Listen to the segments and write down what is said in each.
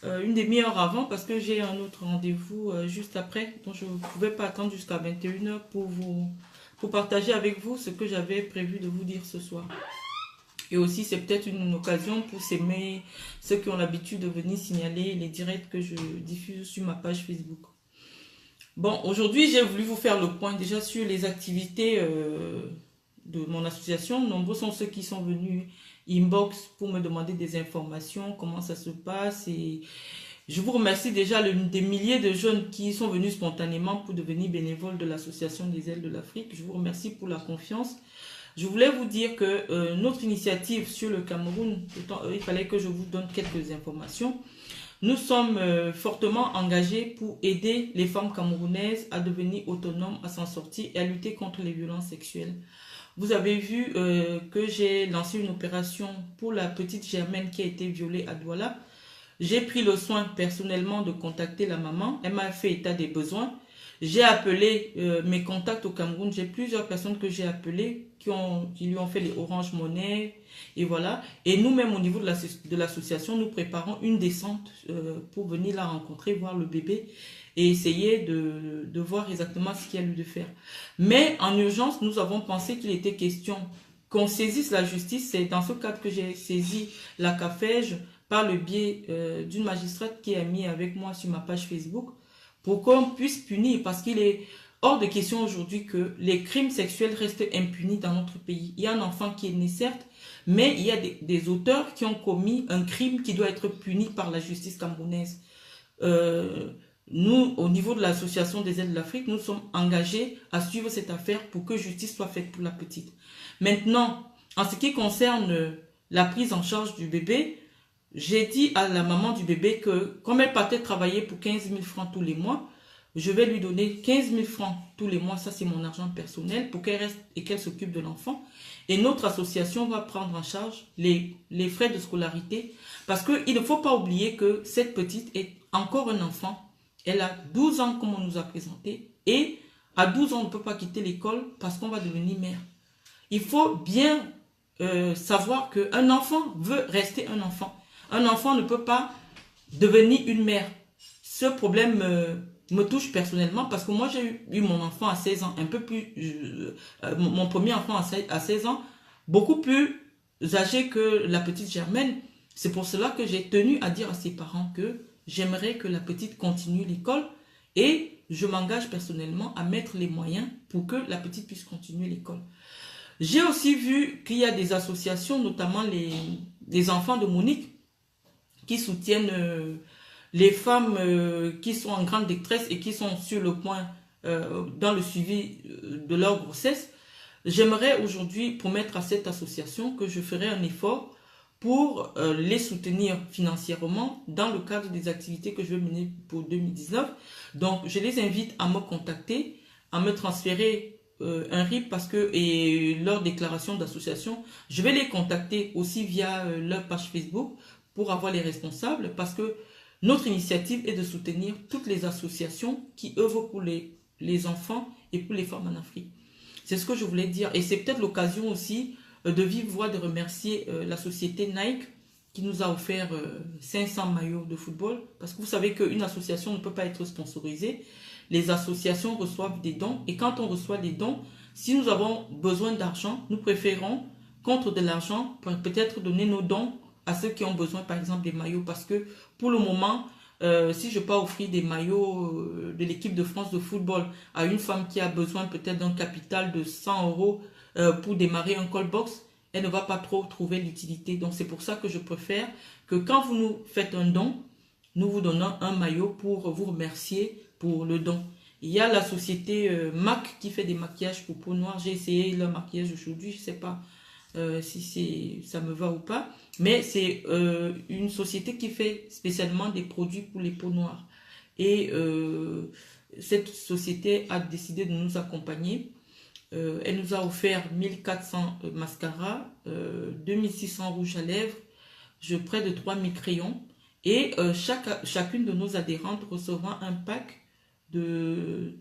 une demi-heure avant parce que j'ai un autre rendez-vous juste après. Donc je ne pouvais pas attendre jusqu'à 21 h pour partager avec vous ce que j'avais prévu de vous dire ce soir. Et aussi, c'est peut-être une occasion pour ceux qui ont l'habitude de venir signaler les directs que je diffuse sur ma page Facebook. Bon, aujourd'hui, j'ai voulu vous faire le point déjà sur les activités de mon association. Nombreux sont ceux qui sont venus inbox pour me demander des informations, comment ça se passe. Et je vous remercie déjà des milliers de jeunes qui sont venus spontanément pour devenir bénévoles de l'association des ailes de l'Afrique. Je vous remercie pour la confiance. Je voulais vous dire que notre initiative sur le Cameroun, il fallait que je vous donne quelques informations. Nous sommes fortement engagés pour aider les femmes camerounaises à devenir autonomes, à s'en sortir et à lutter contre les violences sexuelles. Vous avez vu que j'ai lancé une opération pour la petite Germaine qui a été violée à Douala. J'ai pris le soin personnellement de contacter la maman. Elle m'a fait état des besoins. J'ai appelé mes contacts au Cameroun. J'ai plusieurs personnes que j'ai appelées qui lui ont fait les Orange Money. Et voilà. Et nous-mêmes, au niveau de l'association, nous préparons une descente pour venir la rencontrer, voir le bébé et essayer de voir exactement ce qu'il y a lieu de faire. Mais en urgence, nous avons pensé qu'il était question qu'on saisisse la justice. C'est dans ce cadre que j'ai saisi la CAFEJ par le biais d'une magistrate qui est mis avec moi sur ma page Facebook pour qu'on puisse punir, parce qu'il est hors de question aujourd'hui que les crimes sexuels restent impunis dans notre pays. Il y a un enfant qui est né, certes, mais il y a des auteurs qui ont commis un crime qui doit être puni par la justice camerounaise. Nous, au niveau de l'association des aides de l'Afrique, nous sommes engagés à suivre cette affaire pour que justice soit faite pour la petite. Maintenant, en ce qui concerne la prise en charge du bébé, j'ai dit à la maman du bébé que comme elle partait travailler pour 15 000 francs tous les mois, je vais lui donner 15 000 francs tous les mois, ça c'est mon argent personnel, pour qu'elle reste et qu'elle s'occupe de l'enfant. Et notre association va prendre en charge les frais de scolarité, parce qu'il ne faut pas oublier que cette petite est encore un enfant. Elle a 12 ans comme on nous a présenté, et à 12 ans on ne peut pas quitter l'école parce qu'on va devenir mère. Il faut bien savoir qu'un enfant veut rester un enfant. Un enfant ne peut pas devenir une mère. Ce problème me touche personnellement parce que moi j'ai eu mon enfant à 16 ans, un peu plus, mon premier enfant à 16 ans, beaucoup plus âgé que la petite Germaine. C'est pour cela que j'ai tenu à dire à ses parents que j'aimerais que la petite continue l'école et je m'engage personnellement à mettre les moyens pour que la petite puisse continuer l'école. J'ai aussi vu qu'il y a des associations, notamment les enfants de Monique, qui soutiennent les femmes qui sont en grande détresse et qui sont sur le point dans le suivi de leur grossesse. J'aimerais aujourd'hui promettre à cette association que je ferai un effort pour les soutenir financièrement dans le cadre des activités que je vais mener pour 2019. Donc, je les invite à me contacter, à me transférer un RIB parce que, et leur déclaration d'association, je vais les contacter aussi via leur page Facebook pour avoir les responsables, parce que notre initiative est de soutenir toutes les associations qui œuvrent pour les enfants et pour les femmes en Afrique. C'est ce que je voulais dire. Et c'est peut-être l'occasion aussi de vive voix de remercier la société Nike qui nous a offert 500 maillots de football. Parce que vous savez qu'une association ne peut pas être sponsorisée. Les associations reçoivent des dons. Et quand on reçoit des dons, si nous avons besoin d'argent, nous préférons, contre de l'argent, peut-être donner nos dons à ceux qui ont besoin, par exemple, des maillots. Parce que pour le moment, si je peux offrir des maillots de l'équipe de France de football à une femme qui a besoin peut-être d'un capital de 100 euros pour démarrer un call box, elle ne va pas trop trouver l'utilité. Donc c'est pour ça que je préfère que quand vous nous faites un don, nous vous donnons un maillot pour vous remercier pour le don. Il y a la société MAC qui fait des maquillages pour peau noire. J'ai essayé leur maquillage aujourd'hui, je ne sais pas si ça me va ou pas. Mais c'est une société qui fait spécialement des produits pour les peaux noires. Et cette société a décidé de nous accompagner. Elle nous a offert 1400 mascaras, 2600 rouges à lèvres, près de 3000 crayons. Et chacune de nos adhérentes recevra un pack de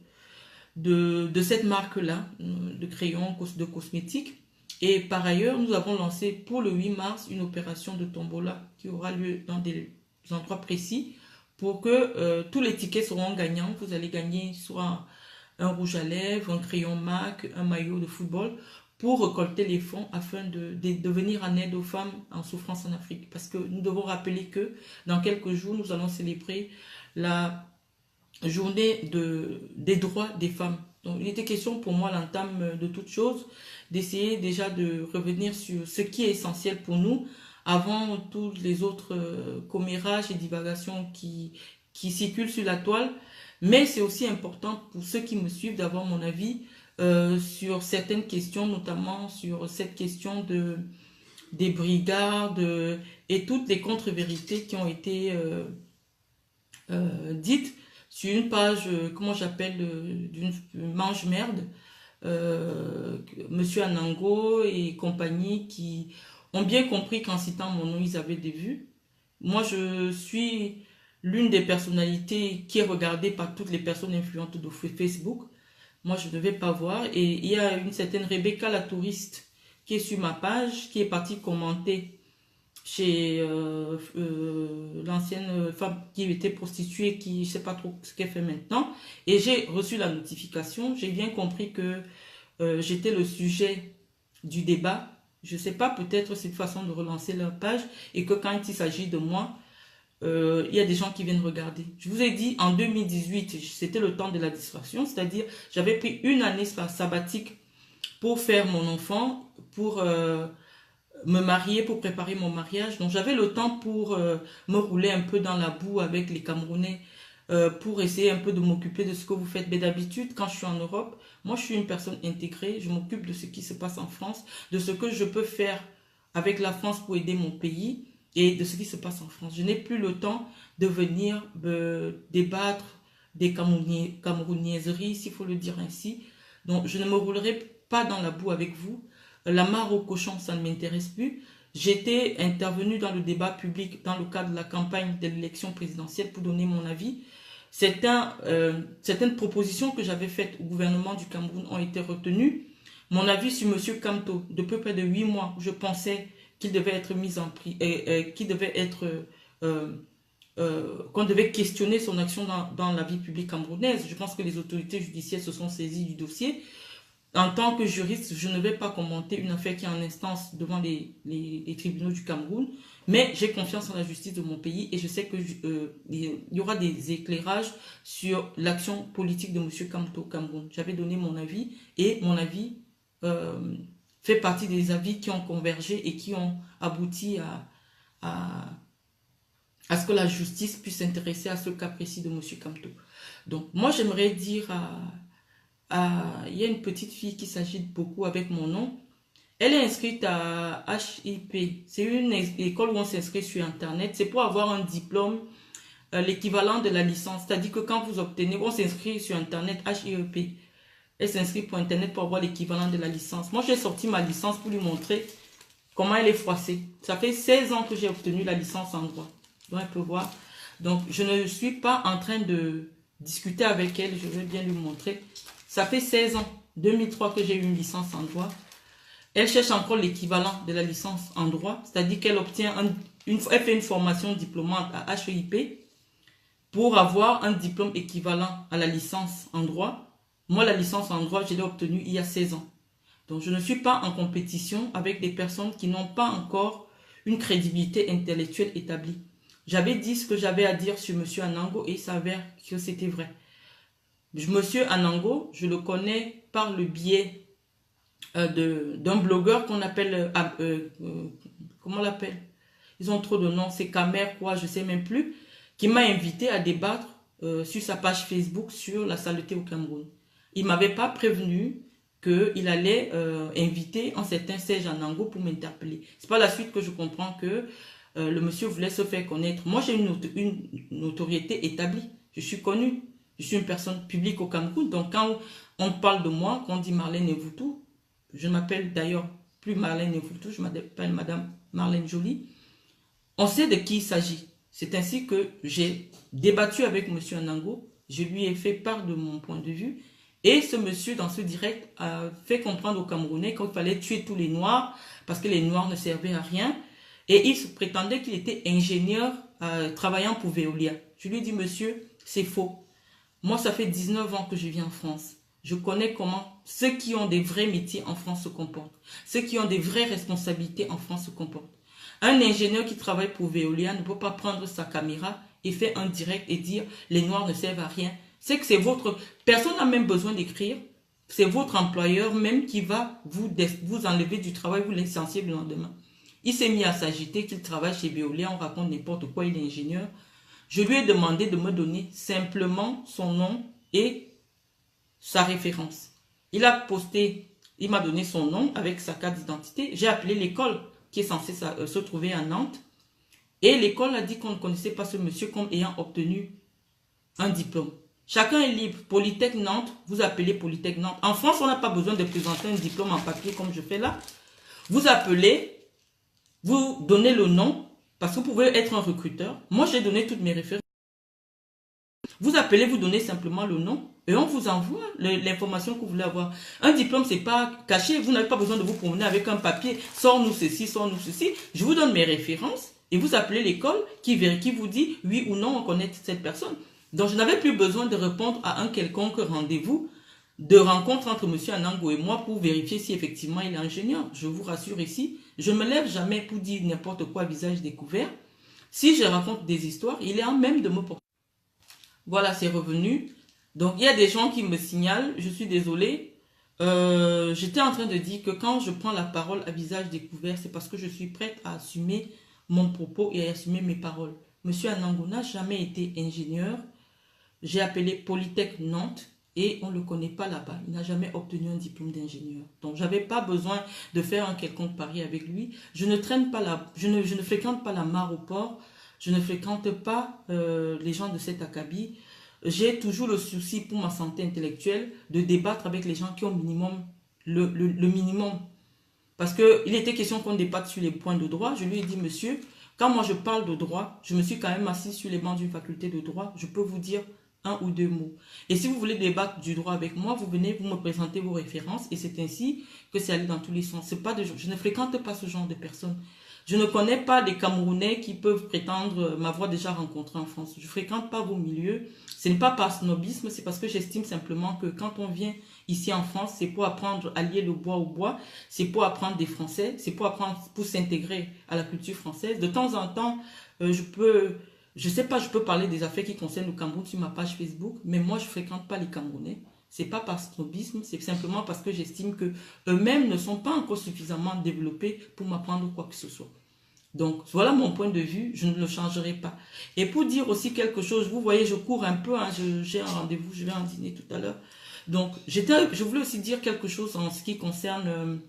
cette marque-là, de crayons, de cosmétiques. Et par ailleurs, nous avons lancé pour le 8 mars une opération de tombola qui aura lieu dans endroits précis pour que tous les tickets seront gagnants. Vous allez gagner soit un rouge à lèvres, un crayon MAC, un maillot de football pour récolter les fonds afin de venir en aide aux femmes en souffrance en Afrique. Parce que nous devons rappeler que dans quelques jours, nous allons célébrer la journée des droits des femmes. Donc, il était question pour moi, à l'entame de toute chose, d'essayer déjà de revenir sur ce qui est essentiel pour nous avant tous les autres commérages et divagations qui circulent sur la toile. Mais c'est aussi important pour ceux qui me suivent d'avoir mon avis sur certaines questions, notamment sur cette question des brigades et toutes les contre-vérités qui ont été dites sur une page, comment j'appelle, d'une mange-merde, Monsieur Anango et compagnie qui ont bien compris qu'en citant mon nom, ils avaient des vues. Moi, je suis l'une des personnalités qui est regardée par toutes les personnes influentes de Facebook. Moi, je ne vais pas voir. Et il y a une certaine Rebecca la touriste qui est sur ma page, qui est partie commenter chez l'ancienne femme qui était prostituée, qui ne sait pas trop ce qu'elle fait maintenant. Et j'ai reçu la notification. J'ai bien compris que j'étais le sujet du débat. Je ne sais pas, peut-être c'est une façon de relancer leur page et que quand il s'agit de moi, il y a des gens qui viennent regarder. Je vous ai dit, en 2018, c'était le temps de la distraction, c'est-à-dire j'avais pris une année sabbatique pour faire mon enfant, pour me marier, pour préparer mon mariage. Donc j'avais le temps pour me rouler un peu dans la boue avec les Camerounais, pour essayer un peu de m'occuper de ce que vous faites. Mais d'habitude, quand je suis en Europe, moi je suis une personne intégrée, je m'occupe de ce qui se passe en France, de ce que je peux faire avec la France pour aider mon pays et de ce qui se passe en France. Je n'ai plus le temps de venir débattre des camerounaiseries, s'il faut le dire ainsi. Donc je ne me roulerai pas dans la boue avec vous. La mare au cochon, ça ne m'intéresse plus. J'étais intervenue dans le débat public dans le cadre de la campagne de l'élection présidentielle pour donner mon avis. Certaines propositions que j'avais faites au gouvernement du Cameroun ont été retenues. Mon avis sur M. Kamto, de peu près de 8 mois, je pensais qu'il devait être mis en prix, qu'il devait être, qu'on devait questionner son action dans la vie publique camerounaise. Je pense que les autorités judiciaires se sont saisies du dossier. En tant que juriste, je ne vais pas commenter une affaire qui est en instance devant les tribunaux du Cameroun, mais j'ai confiance en la justice de mon pays et je sais que il y aura des éclairages sur l'action politique de M. Kamto au Cameroun. J'avais donné mon avis et mon avis fait partie des avis qui ont convergé et qui ont abouti à ce que la justice puisse s'intéresser à ce cas précis de M. Kamto. Donc moi j'aimerais dire il y a une petite fille qui s'agite beaucoup avec mon nom. Elle est inscrite à HIP. C'est une école où on s'inscrit sur Internet. C'est pour avoir un diplôme, l'équivalent de la licence. C'est-à-dire que quand vous obtenez, on s'inscrit sur Internet, HIEP. Elle s'inscrit pour Internet pour avoir l'équivalent de la licence. Moi, j'ai sorti ma licence pour lui montrer comment elle est froissée. Ça fait 16 ans que j'ai obtenu la licence en droit. Donc, elle peut voir. Donc, je ne suis pas en train de discuter avec elle. Je vais bien lui montrer. Ça fait 16 ans, 2003 que j'ai eu une licence en droit. Elle cherche encore l'équivalent de la licence en droit, c'est-à-dire qu'elle obtient elle fait une formation diplômante à HEIP pour avoir un diplôme équivalent à la licence en droit. Moi, la licence en droit, je l'ai obtenue il y a 16 ans. Donc, je ne suis pas en compétition avec des personnes qui n'ont pas encore une crédibilité intellectuelle établie. J'avais dit ce que j'avais à dire sur M. Anango et il s'avère que c'était vrai. Monsieur Anango, je le connais par le biais d'un blogueur qu'on appelle, comment on l'appelle? Ils ont trop de noms, c'est Kamer, quoi, je sais même plus, qui m'a invité à débattre sur sa page Facebook sur la saleté au Cameroun. Il ne m'avait pas prévenu qu'il allait inviter un certain Serge Anango pour m'interpeller. C'est par la suite que je comprends que le monsieur voulait se faire connaître. Moi, j'ai une notoriété établie, je suis connue. Je suis une personne publique au Cameroun, donc quand on parle de moi, quand on dit Marlène Evoutou, je ne m'appelle d'ailleurs plus Marlène Evoutou, je m'appelle Madame Marlène Joly, on sait de qui il s'agit. C'est ainsi que j'ai débattu avec M. Anango, je lui ai fait part de mon point de vue, et ce monsieur, dans ce direct, a fait comprendre aux Camerounais qu'il fallait tuer tous les Noirs, parce que les Noirs ne servaient à rien, et il se prétendait qu'il était ingénieur travaillant pour Veolia. Je lui ai dit, monsieur, c'est faux. Moi, ça fait 19 ans que je vis en France. Je connais comment ceux qui ont des vrais métiers en France se comportent. Ceux qui ont des vraies responsabilités en France se comportent. Un ingénieur qui travaille pour Veolia ne peut pas prendre sa caméra et faire un direct et dire les noirs ne servent à rien. C'est que c'est votre... Personne n'a même besoin d'écrire. C'est votre employeur même qui va vous enlever du travail, vous licencier le lendemain. Il s'est mis à s'agiter qu'il travaille chez Veolia, on raconte n'importe quoi, il est ingénieur. Je lui ai demandé de me donner simplement son nom et sa référence. Il a posté, il m'a donné son nom avec sa carte d'identité. J'ai appelé l'école qui est censée se trouver à Nantes. Et l'école a dit qu'on ne connaissait pas ce monsieur comme ayant obtenu un diplôme. Chacun est libre. Polytech Nantes, vous appelez Polytech Nantes. En France, on n'a pas besoin de présenter un diplôme en papier comme je fais là. Vous appelez, vous donnez le nom, parce que vous pouvez être un recruteur. Moi, j'ai donné toutes mes références. Vous appelez, vous donnez simplement le nom et on vous envoie l'information que vous voulez avoir. Un diplôme, c'est pas caché. Vous n'avez pas besoin de vous promener avec un papier. Sors-nous ceci, sors-nous ceci. Je vous donne mes références et vous appelez l'école qui vous dit oui ou non on connaît cette personne. Donc, je n'avais plus besoin de répondre à un quelconque rendez-vous de rencontre entre M. Anango et moi pour vérifier si effectivement il est ingénieur. Je vous rassure ici, je ne me lève jamais pour dire n'importe quoi à visage découvert. Si je raconte des histoires, il est en même de me porter. Voilà, c'est revenu. Donc, il y a des gens qui me signalent, je suis désolée. J'étais en train de dire que quand je prends la parole à visage découvert, c'est parce que je suis prête à assumer mon propos et à assumer mes paroles. Monsieur Anango n'a jamais été ingénieur. J'ai appelé Polytech Nantes et on ne le connaît pas là-bas. Il n'a jamais obtenu un diplôme d'ingénieur. Donc, je n'avais pas besoin de faire un quelconque pari avec lui. Je ne fréquente pas la mare au port. Je ne fréquente pas les gens de cet acabit. J'ai toujours le souci pour ma santé intellectuelle de débattre avec les gens qui ont minimum, le minimum. Parce qu'il était question qu'on débatte sur les points de droit. Je lui ai dit, monsieur, quand moi je parle de droit, je me suis quand même assis sur les bancs d'une faculté de droit. Je peux vous dire un ou deux mots. Et si vous voulez débattre du droit avec moi, vous venez, vous me présentez vos références et c'est ainsi que c'est allé dans tous les sens. C'est pas je ne fréquente pas ce genre de personnes. Je ne connais pas des Camerounais qui peuvent prétendre m'avoir déjà rencontré en France. Je ne fréquente pas vos milieux. Ce n'est pas par snobisme, c'est parce que j'estime simplement que quand on vient ici en France, c'est pour apprendre à lier le bois au bois, c'est pour apprendre des Français, c'est pour apprendre, pour s'intégrer à la culture française. De temps en temps, je sais pas, je peux parler des affaires qui concernent le Cameroun sur ma page Facebook, mais moi, je ne fréquente pas les Camerounais. C'est pas par snobisme, c'est simplement parce que j'estime que eux-mêmes ne sont pas encore suffisamment développés pour m'apprendre quoi que ce soit. Donc, voilà mon point de vue, je ne le changerai pas. Et pour dire aussi quelque chose, vous voyez, je cours un peu, hein, j'ai un rendez-vous, je vais en dîner tout à l'heure. Donc, je voulais aussi dire quelque chose en ce qui concerne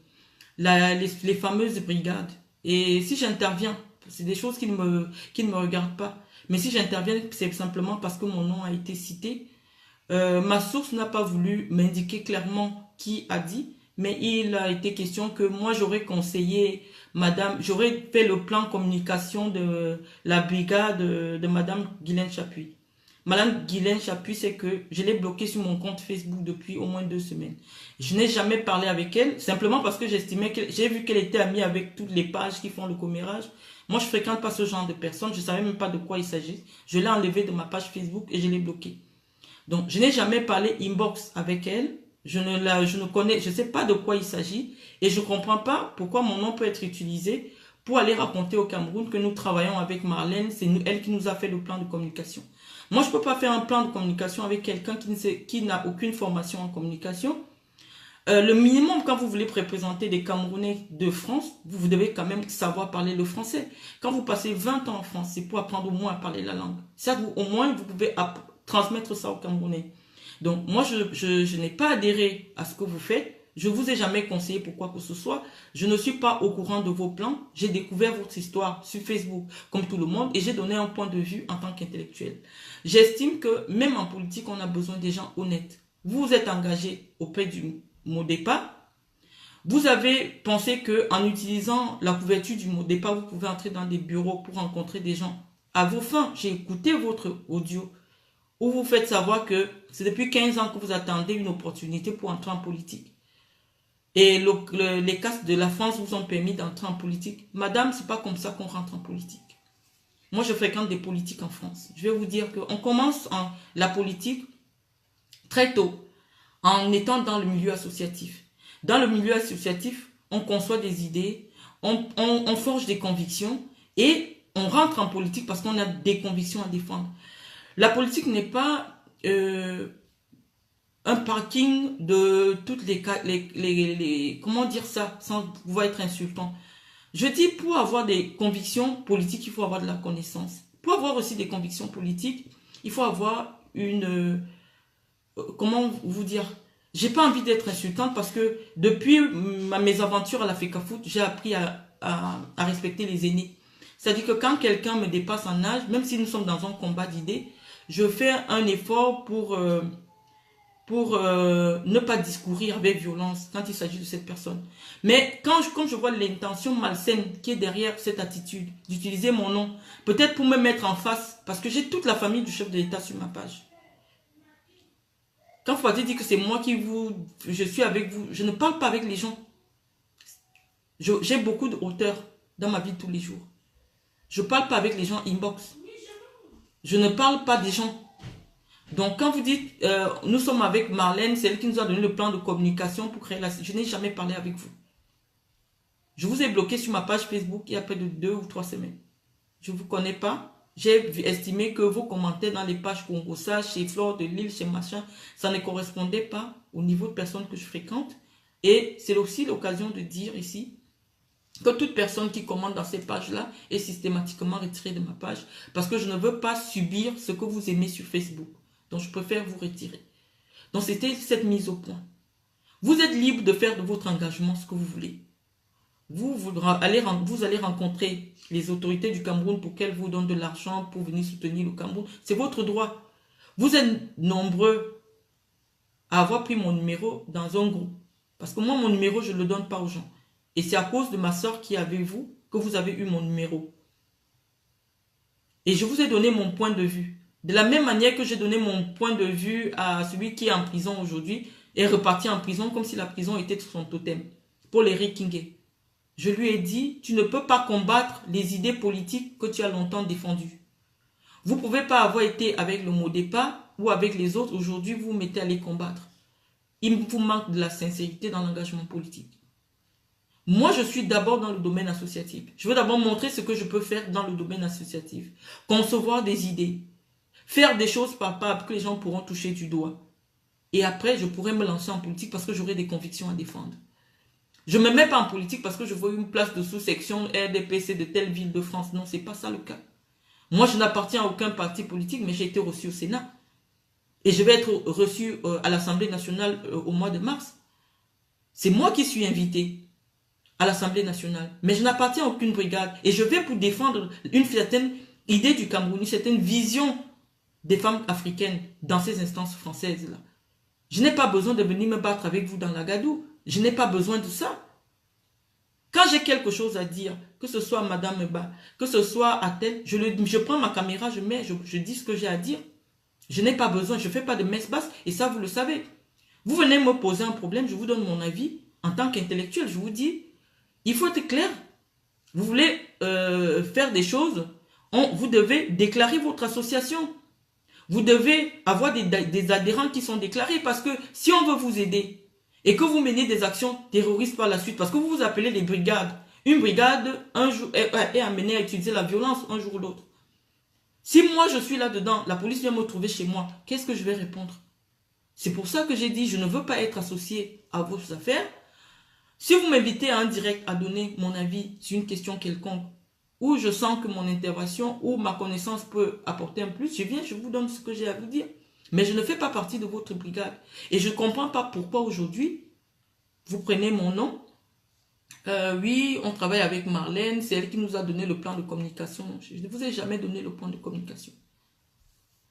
les fameuses brigades. Et si j'interviens, c'est des choses qui ne me regardent pas. Mais si j'interviens, c'est simplement parce que mon nom a été cité. Ma source n'a pas voulu m'indiquer clairement qui a dit, mais il a été question que moi j'aurais conseillé madame, j'aurais fait le plan communication de la brigade de madame Guylaine Chapuis. Madame Guylaine Chapuis, c'est que je l'ai bloquée sur mon compte Facebook depuis au moins 2 semaines. Je n'ai jamais parlé avec elle, simplement parce que j'estimais que j'ai vu qu'elle était amie avec toutes les pages qui font le commérage. Moi, je fréquente pas ce genre de personnes, je savais même pas de quoi il s'agit. Je l'ai enlevée de ma page Facebook et je l'ai bloquée. Donc, je n'ai jamais parlé inbox avec elle. Je ne sais pas de quoi il s'agit. Et je ne comprends pas pourquoi mon nom peut être utilisé pour aller raconter au Cameroun que nous travaillons avec Marlène. C'est elle qui nous a fait le plan de communication. Moi, je ne peux pas faire un plan de communication avec quelqu'un qui n'a aucune formation en communication. Le minimum, quand vous voulez représenter des Camerounais de France, vous devez quand même savoir parler le français. Quand vous passez 20 ans en France, c'est pour apprendre au moins à parler la langue. Ça, au moins, vous pouvez transmettre ça aux Camerounais. Donc, moi, je n'ai pas adhéré à ce que vous faites. Je ne vous ai jamais conseillé pour quoi que ce soit. Je ne suis pas au courant de vos plans. J'ai découvert votre histoire sur Facebook, comme tout le monde, et j'ai donné un point de vue en tant qu'intellectuel. J'estime que même en politique, on a besoin des gens honnêtes. Vous êtes engagé auprès du MODEPA. Vous avez pensé qu'en utilisant la couverture du MODEPA, vous pouvez entrer dans des bureaux pour rencontrer des gens. À vos fins, j'ai écouté votre audio où vous faites savoir que c'est depuis 15 ans que vous attendez une opportunité pour entrer en politique. Et les castes de la France vous ont permis d'entrer en politique. Madame, c'est pas comme ça qu'on rentre en politique. Moi, je fréquente des politiques en France. Je vais vous dire qu'on commence la politique très tôt, en étant dans le milieu associatif. Dans le milieu associatif, on conçoit des idées, on forge des convictions et on rentre en politique parce qu'on a des convictions à défendre. La politique n'est pas un parking de toutes les comment dire ça sans pouvoir être insultant. Je dis, pour avoir des convictions politiques, il faut avoir de la connaissance. Pour avoir aussi des convictions politiques, il faut avoir une comment vous dire, j'ai pas envie d'être insultante parce que depuis mes aventures à la FECAFOOT, j'ai appris à respecter les aînés. C'est-à-dire que quand quelqu'un me dépasse en âge, même si nous sommes dans un combat d'idées, je fais un effort pour ne pas discourir avec violence quand il s'agit de cette personne. Mais quand je vois l'intention malsaine qui est derrière cette attitude, d'utiliser mon nom, peut-être pour me mettre en face, parce que j'ai toute la famille du chef de l'État sur ma page. Quand Fouadé dit que c'est moi je suis avec vous, je ne parle pas avec les gens. J'ai beaucoup de hauteur dans ma vie de tous les jours. Je ne parle pas avec les gens inbox. Je ne parle pas des gens. Donc quand vous dites, nous sommes avec Marlène, c'est elle qui nous a donné le plan de communication pour créer la... Je n'ai jamais parlé avec vous. Je vous ai bloqué sur ma page Facebook il y a près de 2 ou 3 semaines. Je ne vous connais pas. J'ai estimé que vos commentaires dans les pages Congossa, chez Flore de Lille, chez machin, ça ne correspondait pas au niveau de personnes que je fréquente. Et c'est aussi l'occasion de dire ici que toute personne qui commente dans ces pages-là est systématiquement retirée de ma page parce que je ne veux pas subir ce que vous aimez sur Facebook. Donc, je préfère vous retirer. Donc, c'était cette mise au point. Vous êtes libre de faire de votre engagement ce que vous voulez. Vous allez rencontrer les autorités du Cameroun pour qu'elles vous donnent de l'argent pour venir soutenir le Cameroun. C'est votre droit. Vous êtes nombreux à avoir pris mon numéro dans un groupe. Parce que moi, mon numéro, je ne le donne pas aux gens. Et c'est à cause de ma soeur qui est avec vous que vous avez eu mon numéro. Et je vous ai donné mon point de vue. De la même manière que j'ai donné mon point de vue à celui qui est en prison aujourd'hui et reparti en prison comme si la prison était son totem. Paul Eric Kingé. Je lui ai dit, tu ne peux pas combattre les idées politiques que tu as longtemps défendues. Vous ne pouvez pas avoir été avec le Modepa ou avec les autres. Aujourd'hui, vous vous mettez à les combattre. Il vous manque de la sincérité dans l'engagement politique. Moi, je suis d'abord dans le domaine associatif. Je veux d'abord montrer ce que je peux faire dans le domaine associatif. Concevoir des idées. Faire des choses par pas que les gens pourront toucher du doigt. Et après, je pourrai me lancer en politique parce que j'aurai des convictions à défendre. Je ne me mets pas en politique parce que je veux une place de sous-section RDPC de telle ville de France. Non, ce n'est pas ça le cas. Moi, je n'appartiens à aucun parti politique, mais j'ai été reçu au Sénat. Et je vais être reçu à l'Assemblée nationale au mois de mars. C'est moi qui suis invité à l'Assemblée nationale. Mais je n'appartiens à aucune brigade. Et je vais pour défendre une certaine idée du Cameroun, une certaine vision des femmes africaines dans ces instances françaises-là. Je n'ai pas besoin de venir me battre avec vous dans la Gadou. Je n'ai pas besoin de ça. Quand j'ai quelque chose à dire, que ce soit à Madame Ba, que ce soit à tel, je prends ma caméra, je dis ce que j'ai à dire. Je n'ai pas besoin, je ne fais pas de messe basse et ça vous le savez. Vous venez me poser un problème, je vous donne mon avis. En tant qu'intellectuel, je vous dis, il faut être clair. Vous voulez faire des choses, vous devez déclarer votre association. Vous devez avoir des adhérents qui sont déclarés parce que si on veut vous aider et que vous menez des actions terroristes par la suite, parce que vous vous appelez les brigades, une brigade un jour est amenée à utiliser la violence un jour ou l'autre. Si moi je suis là-dedans, la police vient me trouver chez moi, qu'est-ce que je vais répondre? C'est pour ça que j'ai dit, je ne veux pas être associé à vos affaires. Si vous m'invitez en direct à donner mon avis sur une question quelconque, où je sens que mon intervention ou ma connaissance peut apporter un plus, je viens, je vous donne ce que j'ai à vous dire. Mais je ne fais pas partie de votre brigade. Et je ne comprends pas pourquoi aujourd'hui, vous prenez mon nom. Oui, on travaille avec Marlène, c'est elle qui nous a donné le plan de communication. Je ne vous ai jamais donné le plan de communication.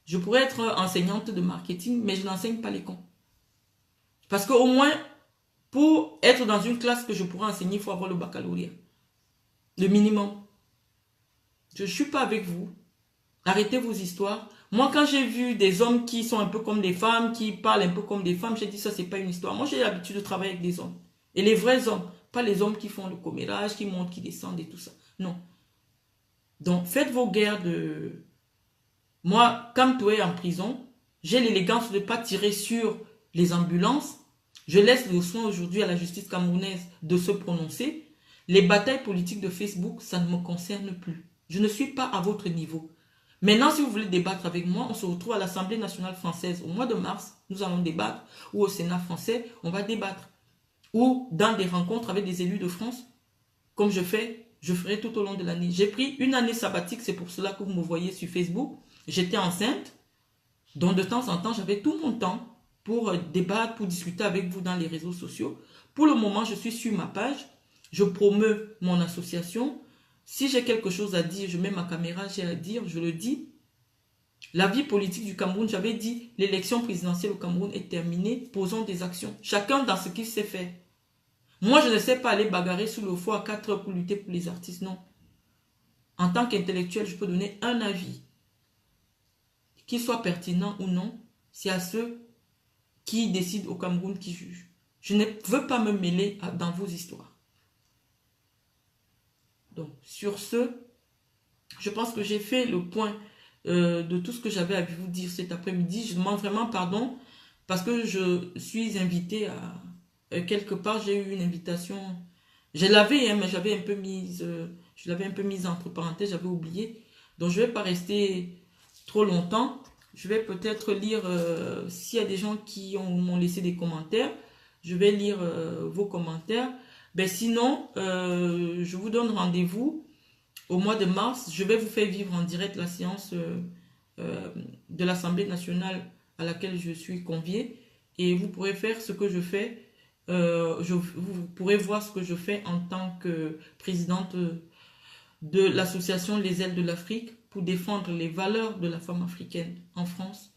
Je pourrais être enseignante de marketing, mais je n'enseigne pas les cons. Parce qu'au moins, pour être dans une classe que je pourrais enseigner, il faut avoir le baccalauréat. Le minimum. Je ne suis pas avec vous. Arrêtez vos histoires. Moi, quand j'ai vu des hommes qui sont un peu comme des femmes, qui parlent un peu comme des femmes, j'ai dit ça, c'est pas une histoire. Moi, j'ai l'habitude de travailler avec des hommes. Et les vrais hommes, pas les hommes qui font le commérage, qui montent, qui descendent et tout ça. Non. Donc, faites vos guerres de... Moi, comme tu es en prison, j'ai l'élégance de ne pas tirer sur les ambulances. Je laisse le soin aujourd'hui à la justice camerounaise de se prononcer. Les batailles politiques de Facebook, ça ne me concerne plus. Je ne suis pas à votre niveau. Maintenant, si vous voulez débattre avec moi, on se retrouve à l'Assemblée nationale française au mois de mars. Nous allons débattre. Ou au Sénat français, on va débattre. Ou dans des rencontres avec des élus de France, comme je ferai tout au long de l'année. J'ai pris une année sabbatique, c'est pour cela que vous me voyez sur Facebook. J'étais enceinte, donc de temps en temps, j'avais tout mon temps pour débattre, pour discuter avec vous dans les réseaux sociaux. Pour le moment, je suis sur ma page, je promeus mon association. Si j'ai quelque chose à dire, je mets ma caméra, j'ai à dire, je le dis. La vie politique du Cameroun, j'avais dit, l'élection présidentielle au Cameroun est terminée, posons des actions. Chacun dans ce qu'il sait faire. Moi, je ne sais pas aller bagarrer sous le feu à 4 heures pour lutter pour les artistes, non. En tant qu'intellectuel, je peux donner un avis. Qu'il soit pertinent ou non, c'est à ceux qui décident au Cameroun qui jugent. Je ne veux pas me mêler dans vos histoires. Donc, sur ce, je pense que j'ai fait le point de tout ce que j'avais à vous dire cet après-midi. Je demande vraiment pardon parce que je suis invitée à... quelque part, j'ai eu une invitation. Je l'avais, hein, mais j'avais un peu mise... je l'avais un peu mise entre parenthèses, j'avais oublié. Donc, je ne vais pas rester trop longtemps. Je vais peut-être lire, s'il y a des gens qui m'ont laissé des commentaires, je vais lire vos commentaires. Ben sinon, je vous donne rendez-vous au mois de mars. Je vais vous faire vivre en direct la séance de l'Assemblée nationale à laquelle je suis conviée. Et vous pourrez faire ce que je fais. Vous pourrez voir ce que je fais en tant que présidente de l'association Les Ailes de l'Afrique pour défendre les valeurs de la femme africaine en France,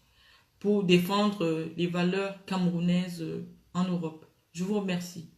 pour défendre les valeurs camerounaises en Europe. Je vous remercie.